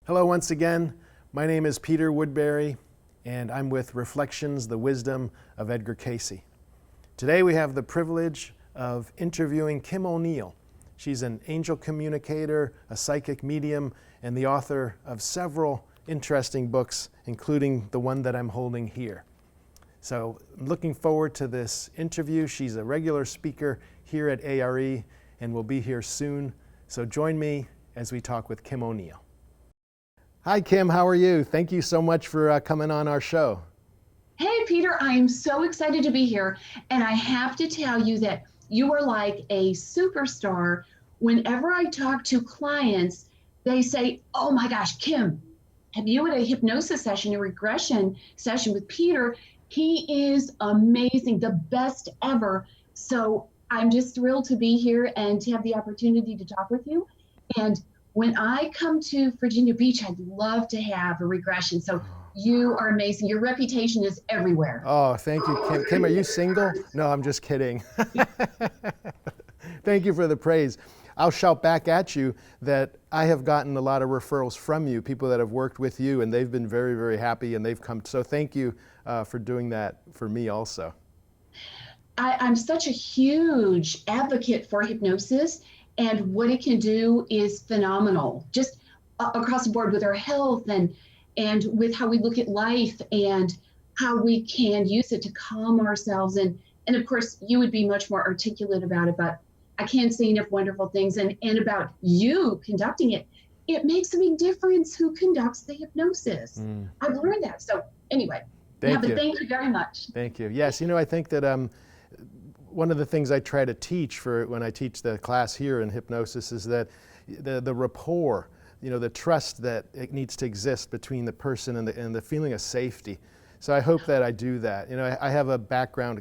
Hello once again. My name is Peter Woodbury, and I'm with Reflections, the Wisdom of Edgar Cayce. Today we have the privilege of interviewing Kim O'Neill. She's an angel communicator, a psychic medium, and the author of several interesting books, including the one that I'm holding here. So I'm looking forward to this interview. She's a regular speaker here at A.R.E. and will be here soon. So join me as we talk with Kim O'Neill. Hi, Kim. How are you? Thank you so much for coming on our show. Hey, Peter. I am so excited to be here. And I have to tell you that you are like a superstar. Whenever I talk to clients, they say, oh my gosh, Kim, have you had a hypnosis session, a regression session with Peter? He is amazing, the best ever. So I'm just thrilled to be here and to have the opportunity to talk with you. And when I come to Virginia Beach, I'd love to have a regression. So you are amazing. Your reputation is everywhere. Oh, thank you, Kim. Kim, are you single? No, I'm just kidding. Thank you for the praise. I'll shout back at you that I have gotten a lot of referrals from you, people that have worked with you, and they've been very, very happy, and they've come. So thank you for doing that for me also. I'm such a huge advocate for hypnosis, and what it can do is phenomenal, just across the board with our health and with how we look at life and how we can use it to calm ourselves. And of course, you would be much more articulate about it, but I can't say enough wonderful things. And about you conducting it, it makes a big difference who conducts the hypnosis. I've learned that. So anyway, thank you very much. Thank you. Yes, I think that one of the things I try to teach when I teach the class here in hypnosis is that the rapport, the trust that it needs to exist between the person and the feeling of safety. So I hope that I do that. I have a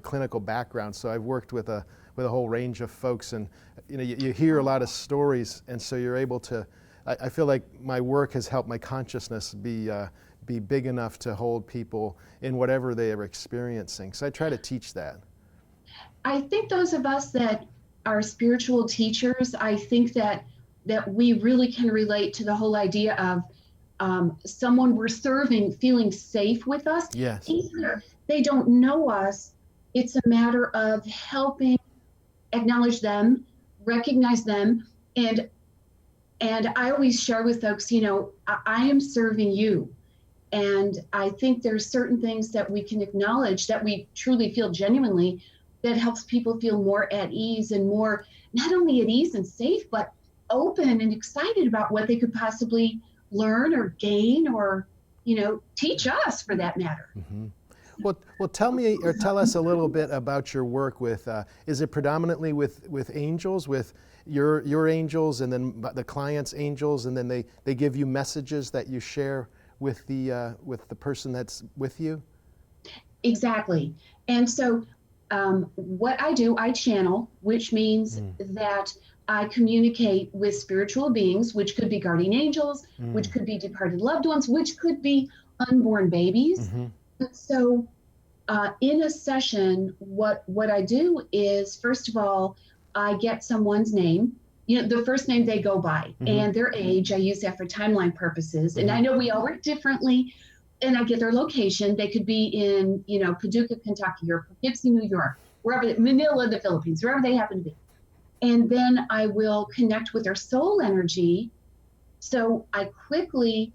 clinical background, so I've worked with a whole range of folks, and you hear a lot of stories, and so you're able to. I feel like my work has helped my consciousness be big enough to hold people in whatever they are experiencing. So I try to teach that. I think those of us that are spiritual teachers, I think that we really can relate to the whole idea of someone we're serving feeling safe with us. Yes. Even if they don't know us, it's a matter of helping acknowledge them, recognize them, and I always share with folks, I am serving you. And I think there's certain things that we can acknowledge that we truly feel genuinely that helps people feel more at ease and more, not only at ease and safe, but open and excited about what they could possibly learn or gain or, teach us for that matter. Mm-hmm. Well, tell us a little bit about your work with, is it predominantly with angels, with your angels and then the client's angels, and then they give you messages that you share with the person that's with you? Exactly. And so what I do, I channel, which means that I communicate with spiritual beings, which could be guardian angels, which could be departed loved ones, which could be unborn babies. So in a session, what I do is, first of all, I get someone's name, the first name they go by, and their age. I use that for timeline purposes. And I know we all work differently. And I get their location. They could be in, Paducah, Kentucky, or Poughkeepsie, New York, wherever, Manila, the Philippines, wherever they happen to be. And then I will connect with their soul energy. So I quickly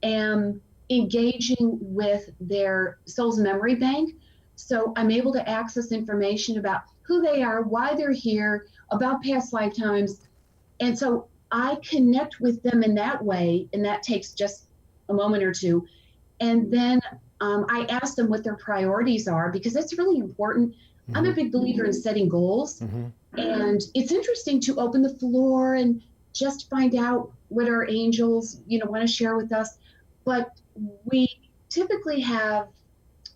am engaging with their soul's memory bank. So I'm able to access information about who they are, why they're here, about past lifetimes. And so I connect with them in that way, and that takes just a moment or two. And then I ask them what their priorities are, because that's really important. I'm a big believer in setting goals. And it's interesting to open the floor and just find out what our angels, want to share with us. But we typically have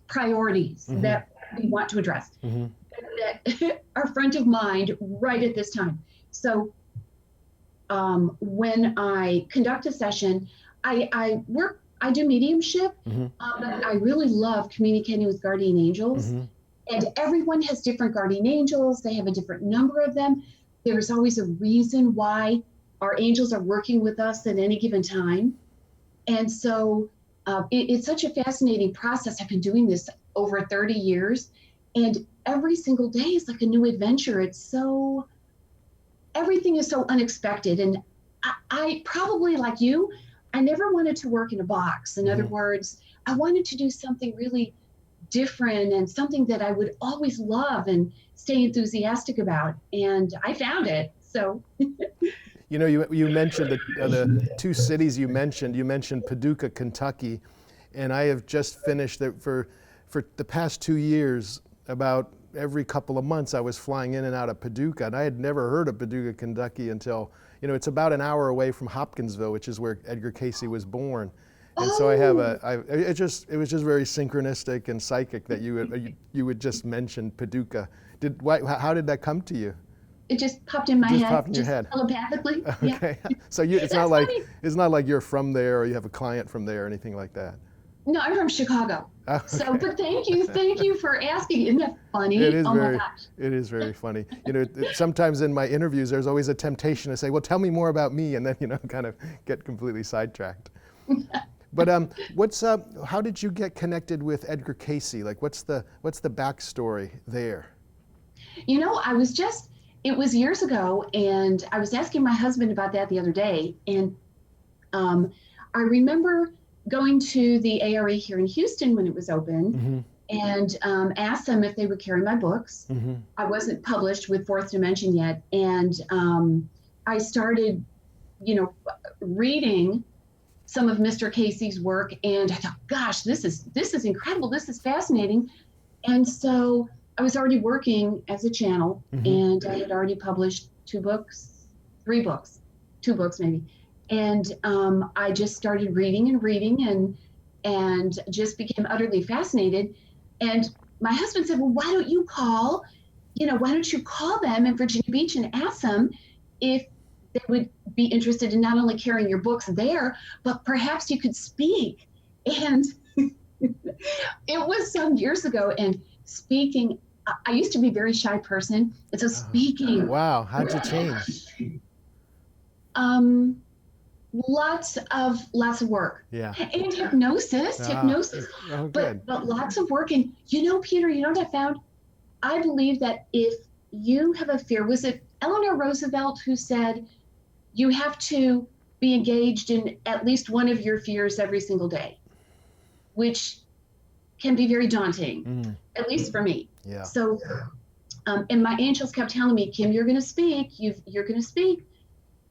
priorities that we want to address that are front of mind right at this time. So when I conduct a session, I do mediumship, but I really love communicating with guardian angels. And everyone has different guardian angels. They have a different number of them. There's always a reason why our angels are working with us at any given time. And so it's such a fascinating process. I've been doing this over 30 years, and every single day is like a new adventure. Everything is so unexpected. And I probably, like you, I never wanted to work in a box. In other words, I wanted to do something really different and something that I would always love and stay enthusiastic about. And I found it. So. You know, you mentioned the two cities you mentioned. You mentioned Paducah, Kentucky, and I have just finished for the past 2 years. About every couple of months, I was flying in and out of Paducah, and I had never heard of Paducah, Kentucky until, you know, it's about an hour away from Hopkinsville, which is where Edgar Cayce was born. And so it was just very synchronistic and psychic that you would just mention Paducah. How did that come to you? It just popped in my head. Popped in your head. Telepathically. Okay. Yeah. So it's not like you're from there or you have a client from there or anything like that. No, I'm from Chicago. Okay. So, but thank you for asking. Isn't that funny? It is my gosh. It is very funny. You know, sometimes in my interviews, there's always a temptation to say, "Well, tell me more about me," and then kind of get completely sidetracked. But how did you get connected with Edgar Cayce? Like, what's the backstory there? It was years ago, and I was asking my husband about that the other day, and I remember going to the A.R.E. here in Houston when it was open, and asked them if they would carry my books. I wasn't published with Fourth Dimension yet, and I started, reading some of Mr. Cayce's work, and I thought, gosh, this is incredible. This is fascinating. And so I was already working as a channel, and I had already published 2 books, maybe. And I just started reading and just became utterly fascinated. And my husband said, well, why don't you call them in Virginia Beach and ask them if they would be interested in not only carrying your books there, but perhaps you could speak. And it was some years ago, and speaking, I used to be a very shy person, and so speaking. Wow, how'd you change? Lots of work. Yeah. And hypnosis. Oh, but lots of work. And Peter, you know what I found? I believe that if you have a fear, was it Eleanor Roosevelt who said you have to be engaged in at least one of your fears every single day, which can be very daunting, at least for me. Yeah. So, and my angels kept telling me, Kim, you're going to speak. You're going to speak.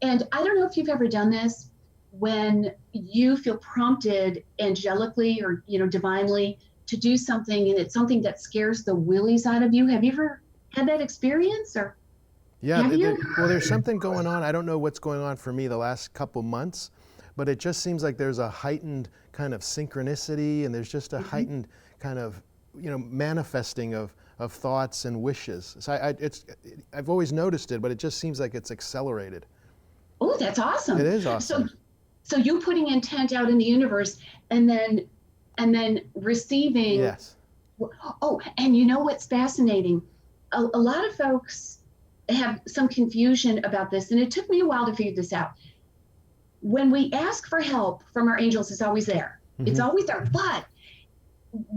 And I don't know if you've ever done this, when you feel prompted angelically or, divinely to do something, and it's something that scares the willies out of you. Have you ever had that experience? Or yeah, well, there's something going on. I don't know what's going on for me the last couple months, but it just seems like there's a heightened kind of synchronicity, and there's just a heightened kind of, manifesting of thoughts and wishes. So I've always noticed it, but it just seems like it's accelerated. Oh, that's awesome. It is awesome. So you putting intent out in the universe and then receiving. Yes. Oh, and you know what's fascinating? A lot of folks have some confusion about this, and it took me a while to figure this out. When we ask for help from our angels, it's always there. It's always there. But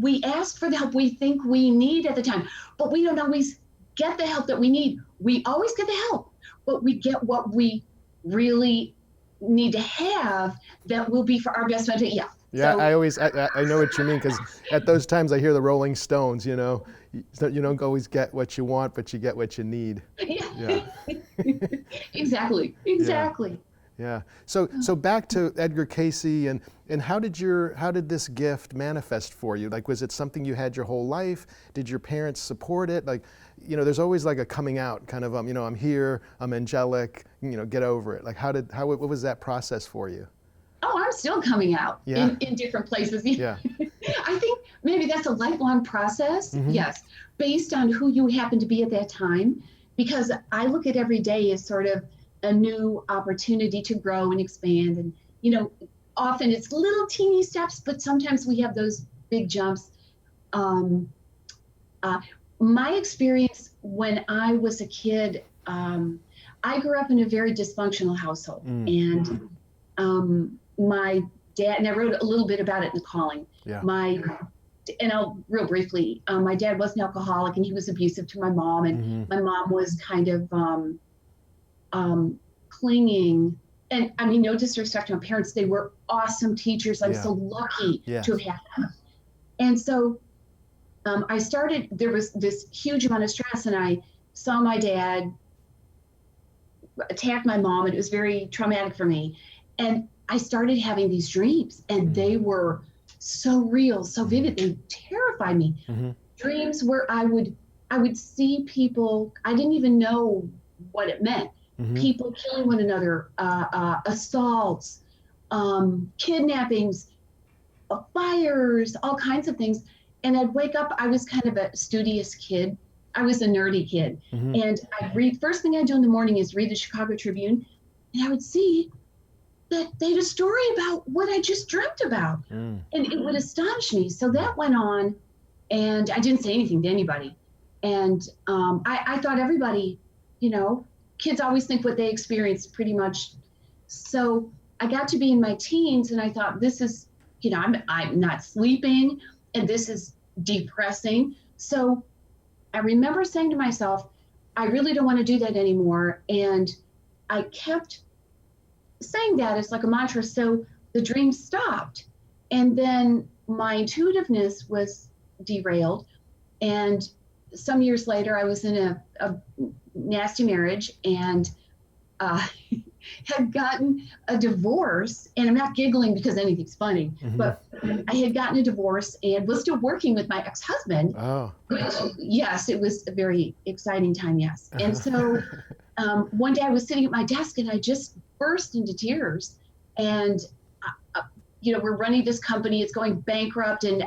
we ask for the help we think we need at the time, but we don't always get the help that we need. We always get the help, but we get what we really need to have that will be for our best benefit. Yeah. Yeah, So, I know what you mean, because at those times I hear the Rolling Stones, you don't always get what you want, but you get what you need. Yeah. Exactly. Yeah. So back to Edgar Cayce, and how did this gift manifest for you? Like, was it something you had your whole life? Did your parents support it? Like, there's always like a coming out kind of, I'm here, I'm angelic, get over it. Like, what was that process for you? Oh, I'm still coming out in different places. Yeah. I think maybe that's a lifelong process. Yes. Based on who you happen to be at that time, because I look at every day as sort of a new opportunity to grow and expand. And, often it's little teeny steps, but sometimes we have those big jumps. My experience when I was a kid, I grew up in a very dysfunctional household. And my dad, and I wrote a little bit about it in The Calling. Yeah. And I'll real briefly, my dad was an alcoholic and he was abusive to my mom, and my mom was kind of clinging. And I mean, no disrespect to my parents, they were awesome teachers. I'm so lucky to have had them. And so there was this huge amount of stress, and I saw my dad attack my mom, and it was very traumatic for me. And I started having these dreams, and they were so real, so vivid, they terrified me. Dreams where I would see people, I didn't even know what it meant. People killing one another, assaults, kidnappings, fires, all kinds of things. And I'd wake up, I was kind of a studious kid. I was a nerdy kid. And I'd read, first thing I do in the morning is read the Chicago Tribune, and I would see that they had a story about what I just dreamt about. And it would astonish me. So that went on, and I didn't say anything to anybody. And I thought everybody, kids always think what they experience pretty much. So I got to be in my teens, and I thought, this is, I'm not sleeping, and this is depressing. So I remember saying to myself, I really don't want to do that anymore. And I kept saying that as like a mantra. So the dream stopped. And then my intuitiveness was derailed. And some years later, I was in a nasty marriage, and had gotten a divorce. And I'm not giggling because anything's funny, but I had gotten a divorce and was still working with my ex-husband. Which, yes, it was a very exciting time, yes. And so one day I was sitting at my desk, and I just burst into tears. And we're running this company, it's going bankrupt, and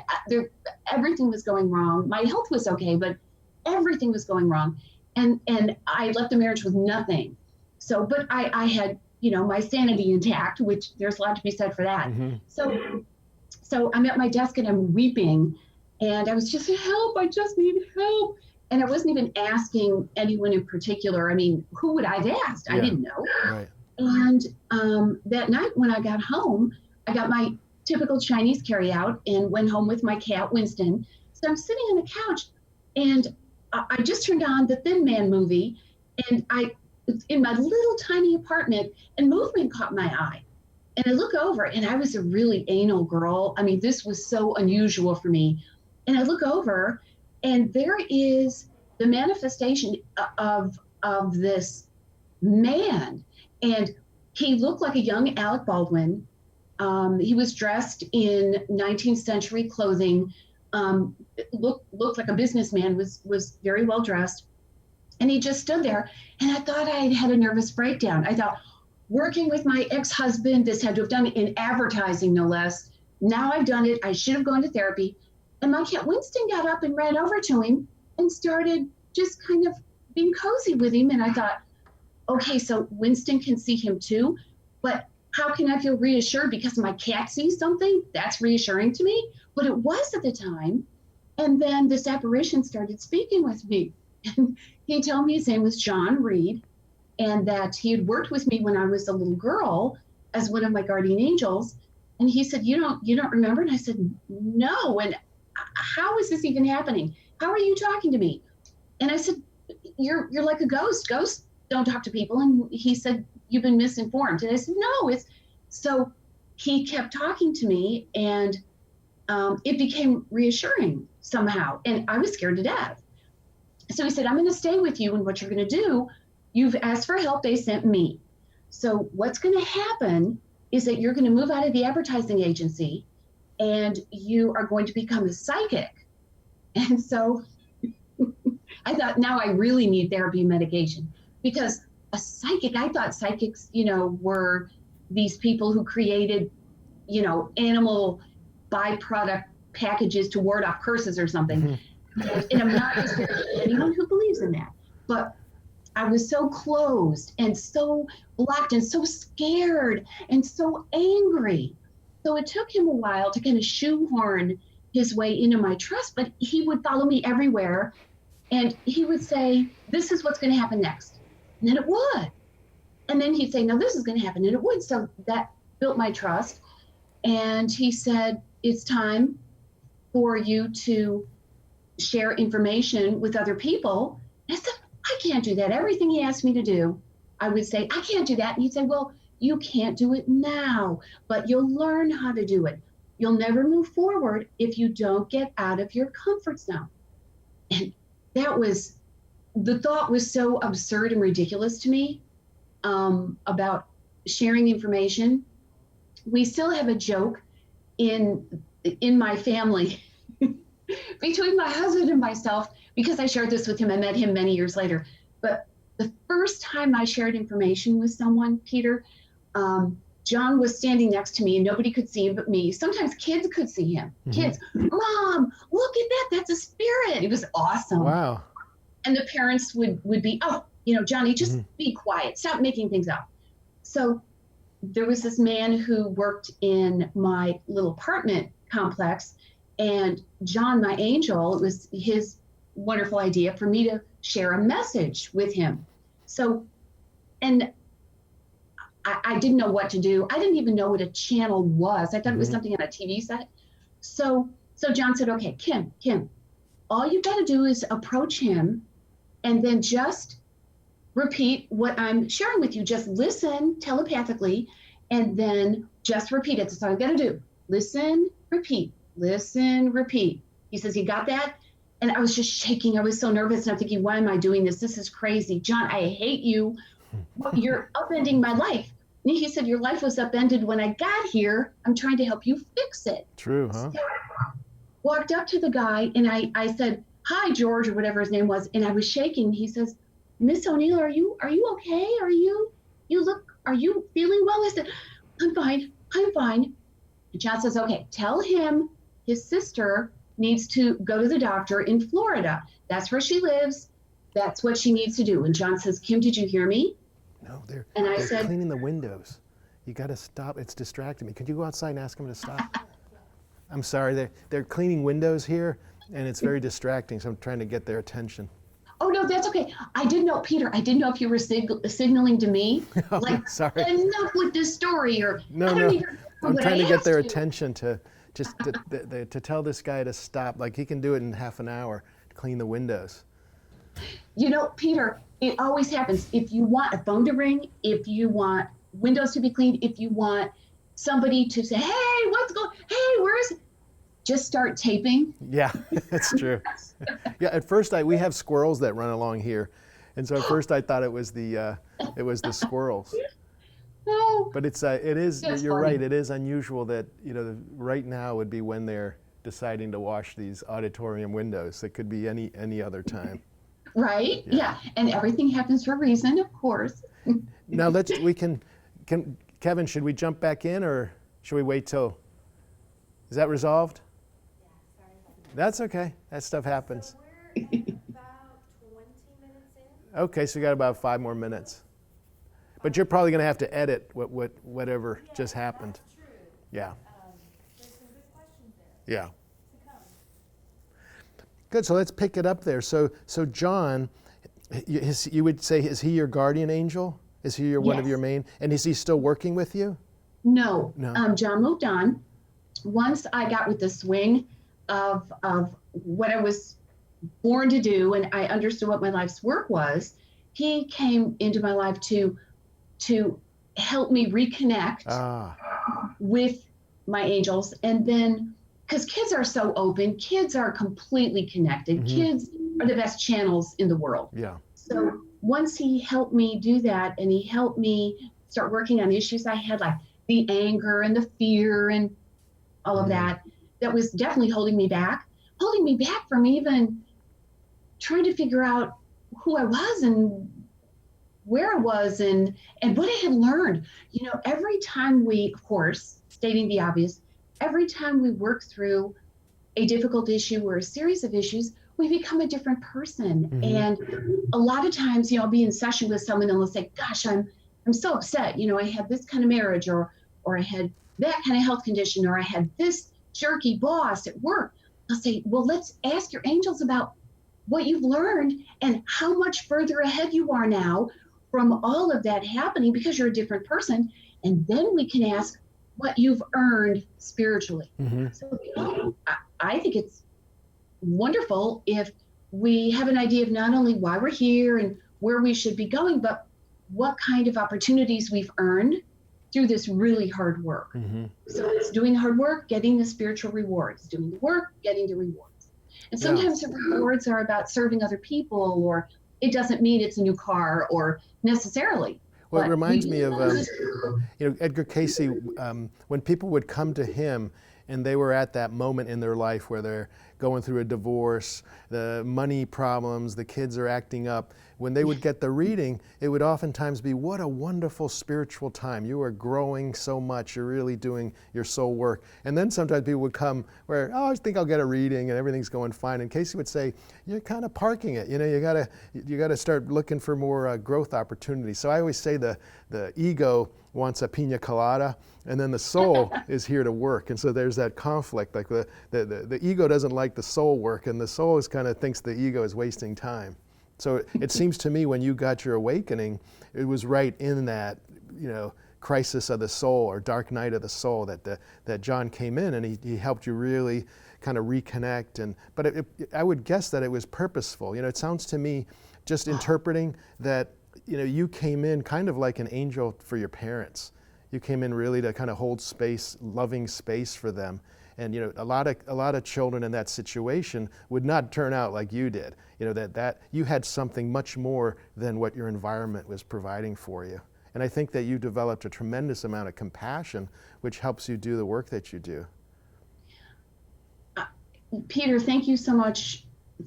everything was going wrong. My health was okay, but everything was going wrong. And I left the marriage with nothing. So, but I had, my sanity intact, which there's a lot to be said for that. So I'm at my desk and I'm weeping, and I was just, help, I just need help. And I wasn't even asking anyone in particular. I mean, who would I have asked? I didn't know. Right. And that night when I got home, I got my typical Chinese carry-out and went home with my cat, Winston. So I'm sitting on the couch, and I just turned on the Thin Man movie, and in my little tiny apartment, and movement caught my eye. And I look over, and I was a really anal girl. I mean, this was so unusual for me. And I look over, and there is the manifestation of this man. And he looked like a young Alec Baldwin. He was dressed in 19th century clothing, looked like a businessman, was very well dressed. And he just stood there, and I thought I had a nervous breakdown. I thought, working with my ex-husband, this had to have done it in advertising, no less. Now I've done it. I should have gone to therapy. And my cat Winston got up and ran over to him and started just kind of being cozy with him. And I thought, okay, so Winston can see him too, but how can I feel reassured because my cat sees something? That's reassuring to me. But it was at the time. And then this apparition started speaking with me. And he told me his name was John Reed, and that he had worked with me when I was a little girl as one of my guardian angels. And he said, you don't remember? And I said, no. And how is this even happening? How are you talking to me? And I said, you're like a ghost. Ghosts don't talk to people. And he said, you've been misinformed. And I said, no, so he kept talking to me, and it became reassuring somehow. And I was scared to death. So he said, I'm going to stay with you, and what you're going to do, you've asked for help, they sent me. So what's going to happen is that you're going to move out of the advertising agency, and you are going to become a psychic. And so I thought, now I really need therapy and medication, because a psychic, I thought psychics, were these people who created, animal byproduct packages to ward off curses or something. And I'm not disparaging anyone who believes in that, but I was so closed and so blocked and so scared and so angry. So it took him a while to kind of shoehorn his way into my trust, but he would follow me everywhere, and he would say, this is what's going to happen next. And then it would. And then he'd say, no, this is going to happen. And it would. So that built my trust. and he said, it's time for you to share information with other people. And I said, I can't do that. Everything he asked me to do, I would say, I can't do that. And he'd say, well, you can't do it now, but you'll learn how to do it. You'll never move forward if you don't get out of your comfort zone. And the thought was so absurd and ridiculous to me about sharing information. We still have a joke in my family between my husband and myself, because I shared this with him. I met him many years later. But the first time I shared information with someone, Peter, John was standing next to me and nobody could see him but me. Sometimes kids could see him. Kids, Mom, look at that. That's a spirit. It was awesome. Wow. And the parents would be, oh, Johnny, just be quiet. Stop making things up. So there was this man who worked in my little apartment complex, and John, my angel, it was his wonderful idea for me to share a message with him. So, and I didn't know what to do. I didn't even know what a channel was. I thought it was something on a TV set. So John said, okay, Kim, all you got to do is approach him and then just repeat what I'm sharing with you. Just listen telepathically and then just repeat it. That's all you got to do. Listen, repeat, listen, repeat. He says, you got that? And I was just shaking. I was so nervous. And I'm thinking, why am I doing this? This is crazy. John, I hate you. You're upending my life. And he said, your life was upended when I got here. I'm trying to help you fix it. True, huh? So I walked up to the guy and I said, hi, George, or whatever his name was. And I was shaking. He says, Miss O'Neill, are you okay? Are you feeling well? I said, I'm fine. And John says, okay, tell him his sister needs to go to the doctor in Florida. That's where she lives. That's what she needs to do. And John says, Kim, did you hear me? No, they're said, cleaning the windows. You got to stop. It's distracting me. Could you go outside and ask them to stop? I'm sorry. They're cleaning windows here, and it's very distracting, so I'm trying to get their attention. Oh, no, that's okay. I didn't know, Peter, I didn't know if you were signaling to me. Oh, like, sorry. Enough with this story. Or No. I'm trying to get their attention to just to tell this guy to stop. Like, he can do it in half an hour, to clean the windows. Peter, it always happens. If you want a phone to ring, if you want windows to be cleaned, if you want somebody to say, hey, where is it? Just start taping. Yeah, that's true. Yeah, at first we have squirrels that run along here, and so at first I thought it was the squirrels. No. But it is. That's You're funny. right. It is unusual that right now would be when they're deciding to wash these auditorium windows. It could be any other time. Right? Yeah. And everything happens for a reason, of course. Now Kevin, should we jump back in or should we wait till? Is that resolved? Yeah, sorry about that. That's okay. That stuff happens. So we're about 20 minutes in. Okay, so we got about 5 more minutes. But you're probably going to have to edit whatever just happened. That's true. Yeah. There's some good questions there Yeah. to come. Good. So let's pick it up there. So John, you would say, is he your guardian angel? Is he one of Yes. your main? And is he still working with you? No. No. John moved on. Once I got with the swing of what I was born to do, and I understood what my life's work was, he came into my life to help me reconnect with my angels. And then, because kids are so open, kids are completely connected. Mm-hmm. Kids are the best channels in the world. Yeah. So once he helped me do that, and he helped me start working on issues I had, like the anger and the fear and all of that was definitely holding me back from even trying to figure out who I was and where I was and what I had learned. Every time we, of course, stating the obvious, every time we work through a difficult issue or a series of issues, we become a different person. Mm-hmm. And a lot of times, I'll be in session with someone and they'll say, gosh, I'm so upset. I had this kind of marriage or I had that kind of health condition, or I had this jerky boss at work. I'll say, well, let's ask your angels about what you've learned and how much further ahead you are now from all of that happening, because you're a different person. And then we can ask, what you've earned spiritually. Mm-hmm. So I think it's wonderful if we have an idea of not only why we're here and where we should be going, but what kind of opportunities we've earned through this really hard work. Mm-hmm. So it's doing the hard work, getting the spiritual rewards, doing the work, getting the rewards. And Yeah. sometimes the rewards are about serving other people, or it doesn't mean it's a new car or necessarily. Well, it but reminds we- me of Edgar Cayce. When people would come to him and they were at that moment in their life where they're going through a divorce, the money problems, the kids are acting up. When they would get the reading, it would oftentimes be, what a wonderful spiritual time. You are growing so much. You're really doing your soul work. And then sometimes people would come where, oh, I think I'll get a reading and everything's going fine. And Cayce would say, you're kind of parking it. You know, you gotta start looking for more growth opportunities. So I always say the ego wants a pina colada, and then the soul is here to work. And so there's that conflict. Like the ego doesn't like the soul work, and the soul is kind of thinks the ego is wasting time. So it seems to me when you got your awakening, it was right in that, crisis of the soul or dark night of the soul that John came in and he helped you really kind of reconnect. But I would guess that it was purposeful. It sounds to me, just interpreting that, you came in kind of like an angel for your parents. You came in really to kind of hold space, loving space for them. And a lot of children in that situation would not turn out like you did. That you had something much more than what your environment was providing for you. And I think that you developed a tremendous amount of compassion, which helps you do the work that you do. Peter, thank you so much.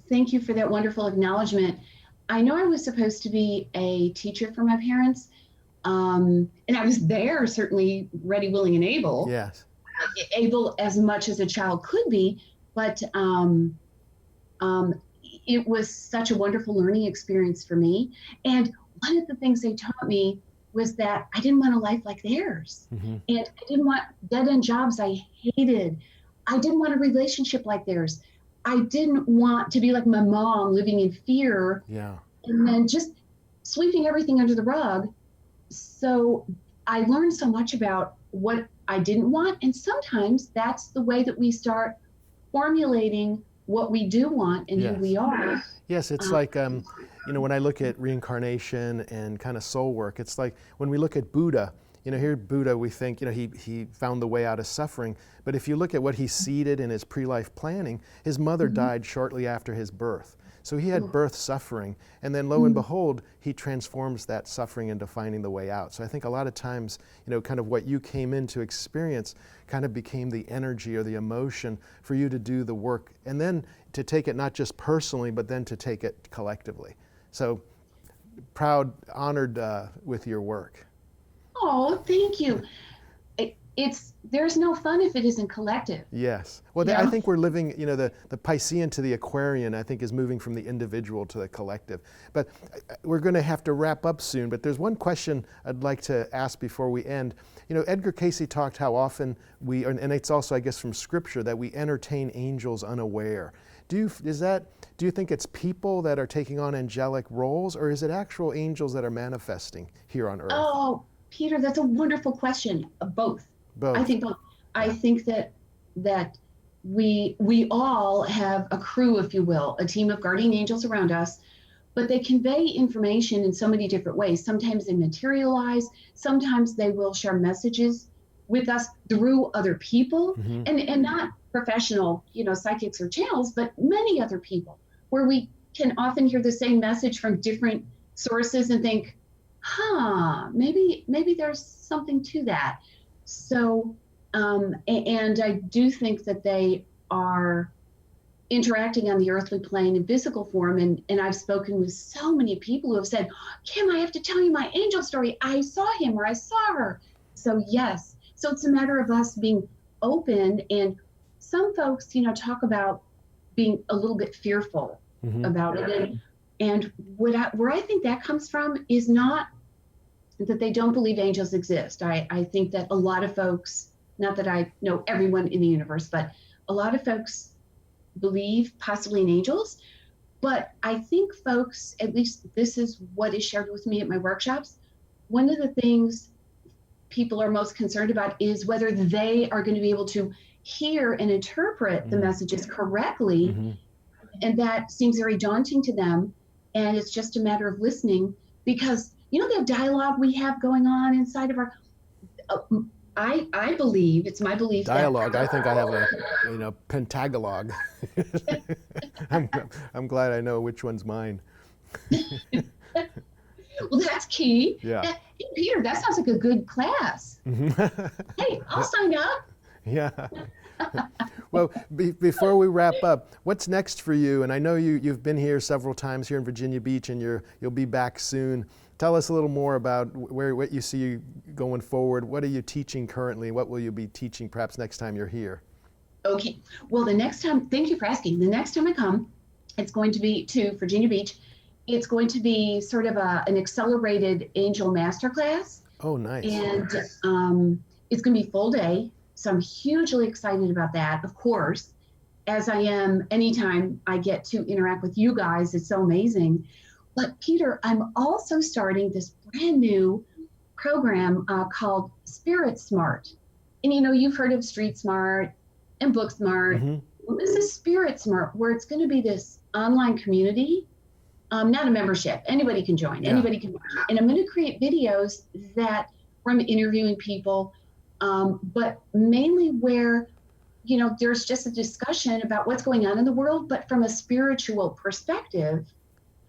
Thank you for that wonderful acknowledgement. I know I was supposed to be a teacher for my parents, and I was there, certainly ready, willing, and able. Yes. Able as much as a child could be, but it was such a wonderful learning experience for me. And one of the things they taught me was that I didn't want a life like theirs. Mm-hmm. And I didn't want dead-end jobs I hated. I didn't want a relationship like theirs. I didn't want to be like my mom, living in fear. Yeah. And then just sweeping everything under the rug. So I learned so much about what I didn't want. And sometimes that's the way that we start formulating what we do want and Yes. who we are. Yes, it's like, when I look at reincarnation and kind of soul work, it's like when we look at Buddha, here Buddha, we think, he found the way out of suffering. But if you look at what he seeded in his pre-life planning, his mother died shortly after his birth. So he had birth suffering, and then lo and behold, he transforms that suffering into finding the way out. So I think a lot of times, kind of what you came in to experience kind of became the energy or the emotion for you to do the work, and then to take it not just personally, but then to take it collectively. So proud, honored with your work. Oh, thank you. There's no fun if it isn't collective. Yes. Well, I think we're living, the Piscean to the Aquarian, I think, is moving from the individual to the collective. But we're going to have to wrap up soon. But there's one question I'd like to ask before we end. Edgar Cayce talked how often and it's also, I guess, from Scripture, that we entertain angels unaware. Do you think it's people that are taking on angelic roles, or is it actual angels that are manifesting here on Earth? Oh, Peter, that's a wonderful question. Both. Both. I think both. I think that we all have a crew, if you will, a team of guardian angels around us, but they convey information in so many different ways. Sometimes they materialize, sometimes they will share messages with us through other people, and not professional, psychics or channels, but many other people, where we can often hear the same message from different sources and think, maybe there's something to that. So, and I do think that they are interacting on the earthly plane in physical form. And I've spoken with so many people who have said, Kim, I have to tell you my angel story. I saw him or I saw her. So yes, so it's a matter of us being open. And some folks, talk about being a little bit fearful about it. And where I think that comes from is not that they don't believe angels exist. I think that a lot of folks, not that I know everyone in the universe, but a lot of folks believe possibly in angels. But I think folks, at least this is what is shared with me at my workshops, one of the things people are most concerned about is whether they are going to be able to hear and interpret the messages correctly. And that seems very daunting to them. And it's just a matter of listening, because the dialogue we have going on inside of our, I believe, it's my belief Dialogue. that I think I have a pentagologue. I'm glad I know which one's mine. well, that's key. Yeah. Hey, Peter, that sounds like a good class. Hey, I'll sign up. Yeah. Well, before we wrap up, what's next for you? And I know you've been here several times here in Virginia Beach, and you'll be back soon. Tell us a little more about what you see going forward. What are you teaching currently? What will you be teaching perhaps next time you're here? Okay. Well, the next time, thank you for asking. The next time I come, it's going to be to Virginia Beach. It's going to be sort of an accelerated angel masterclass. Oh, nice. And it's going to be full day. So I'm hugely excited about that, of course, as I am anytime I get to interact with you guys. It's so amazing. But Peter, I'm also starting this brand new program called Spirit Smart. And you've heard of Street Smart and Book Smart. Well, this is Spirit Smart, where it's going to be this online community, not a membership. Anybody can join. Yeah. Anybody can. And I'm going to create videos where I'm interviewing people, but mainly where, there's just a discussion about what's going on in the world, but from a spiritual perspective.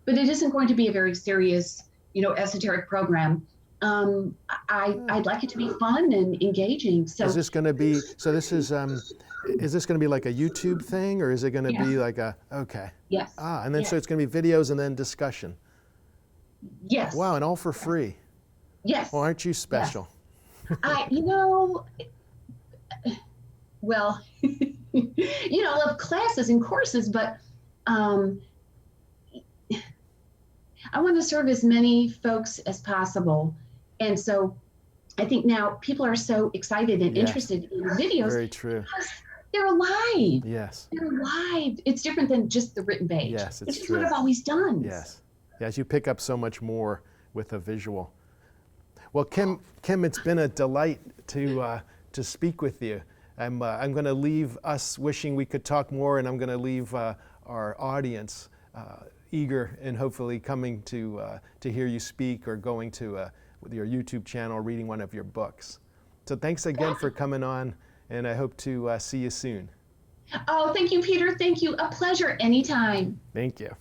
But it isn't going to be a very serious, esoteric program. I'd like it to be fun and engaging. So is this going to be? So this is this going to be like a YouTube thing, or is it going to be like a? Okay. Yes. And then so it's going to be videos and then discussion. Yes. Wow, and all for free. Yes. Well, aren't you special? Well, I love classes and courses, but I want to serve as many folks as possible. And so I think now people are so excited and interested in videos. Very true. Because they're alive. Yes. They're alive. It's different than just the written page. Yes, it's Which is true. what I've always done. Yes. Yes, you pick up so much more with a visual. Well, Kim, it's been a delight to speak with you. I'm going to leave us wishing we could talk more, and I'm going to leave our audience eager and hopefully coming to hear you speak, or going to your YouTube channel, reading one of your books. So thanks again for coming on, and I hope to see you soon. Oh, thank you, Peter. Thank you. A pleasure anytime. Thank you.